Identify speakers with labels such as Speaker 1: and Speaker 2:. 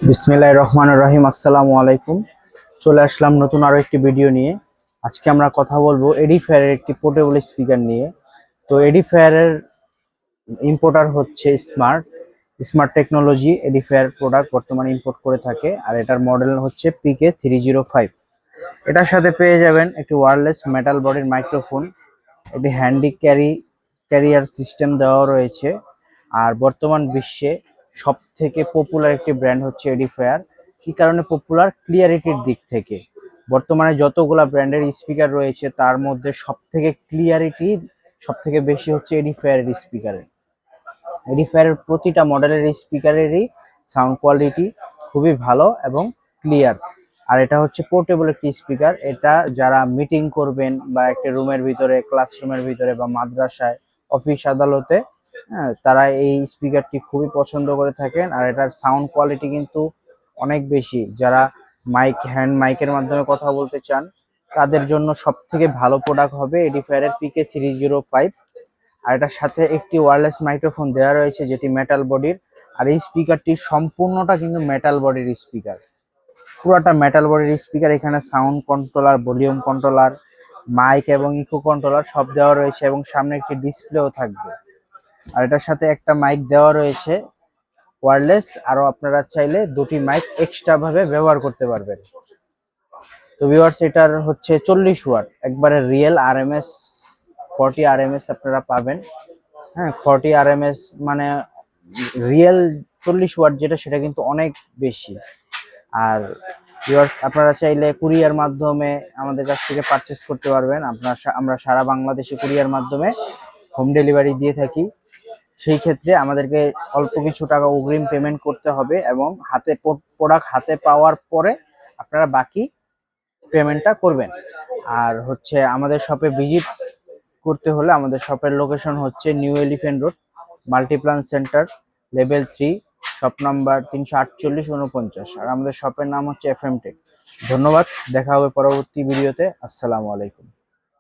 Speaker 1: বিসমিল্লাহির রহমানির রহিম। আসসালামু আলাইকুম। চলে আসলাম নতুন আরো একটি ভিডিও নিয়ে। আজকে আমরা কথা বলবো এডিফায়ারের একটি পোর্টেবল স্পিকার নিয়ে। তো এডিফায়ারের ইম্পোর্টার হচ্ছে smart smart technology. Edifier product বর্তমানে ইম্পোর্ট করে থাকে, আর এটার মডেল হচ্ছে PK305। এটার সাথে পেয়ে যাবেন একটি ওয়্যারলেস মেটাল বডির মাইক্রোফোন, একটি হ্যান্ডি ক্যারিয়ার সিস্টেম দেওয়া রয়েছে। আর বর্তমান বিশ্বে সব থেকে পপুলার একটি ব্র্যান্ড হচ্ছে এডিফায়ার। কি কারণে পপুলার? ক্লিয়ারিটির দিক থেকে। বর্তমানে যতগুলা ব্র্যান্ডের স্পিকার রয়েছে তার মধ্যে সব থেকে ক্লিয়ারিটি সব থেকে বেশি হচ্ছে এডিফায়ারের স্পিকারের। এডিফায়ারের প্রতিটা মডেলের স্পিকারেরই সাউন্ড কোয়ালিটি খুবই ভালো এবং ক্লিয়ার। আর এটা হচ্ছে পোর্টেবল একটি স্পিকার। এটা যারা মিটিং করবেন বা একটা রুমের ভিতরে, ক্লাসরুমের ভিতরে বা মাদ্রাসায়, অফিস আদালতে, হ্যাঁ, তারা এই স্পিকারটি খুবই পছন্দ করে থাকেন। আর এটার সাউন্ড কোয়ালিটি কিন্তু অনেক বেশি। যারা হ্যান্ড মাইকের মাধ্যমে কথা বলতে চান তাদের জন্য সব থেকে ভালো প্রোডাক্ট হবে এডিফায়ারের PK305। আর এটার সাথে একটি ওয়্যারলেস মাইক্রোফোন দেওয়া রয়েছে, যেটি মেটাল বডির। আর এই স্পিকারটি সম্পূর্ণটা কিন্তু মেটাল বডির স্পিকার, পুরোটা মেটাল বডির স্পিকার। এখানে sound controller, volume controller, mic এবং ইকো কন্ট্রোলার সব দেওয়া রয়েছে, এবং সামনে একটি ডিসপ্লেও থাকবে। আর এটার সাথে একটা মাইক দেওয়া রয়েছে ওয়্যারলেস, আরো আপনারা চাইলে দুটি মাইক এক্সট্রা ভাবে ব্যবহার করতে পারবেন। তো ভিউয়ার্স, এটার হচ্ছে 40 ওয়াট, একবারে রিয়েল RMS 40 RMS আপনারা পাবেন। হ্যাঁ, 40 RMS মানে রিয়েল 40 ওয়াট যেটা, সেটা কিন্তু অনেক বেশি। আর ভিউয়ার্স, আপনারা চাইলে কুরিয়ার মাধ্যমে আমাদের কাছ থেকে পারচেস করতে পারবেন। আমরা সারা বাংলাদেশে কুরিয়ার মাধ্যমে হোম ডেলিভারি দিয়ে থাকি। সেই ক্ষেত্রে আমাদেরকে অল্প কিছু টাকা অগ্রিম পেমেন্ট করতে হবে, এবং প্রোডাক্ট হাতে পাওয়ার পরে আপনারা বাকি পেমেন্টটা করবেন। আর হচ্ছে আমাদের শপে ভিজিট করতে হলে আমাদের শপের লোকেশন হচ্ছে new elephant road, Multiplan centre, level 3, shop number 34849। আর আমাদের শপের নাম হচ্ছে FM টেক। ধন্যবাদ, দেখা হবে পরবর্তী ভিডিওতে। আসসালামু আলাইকুম।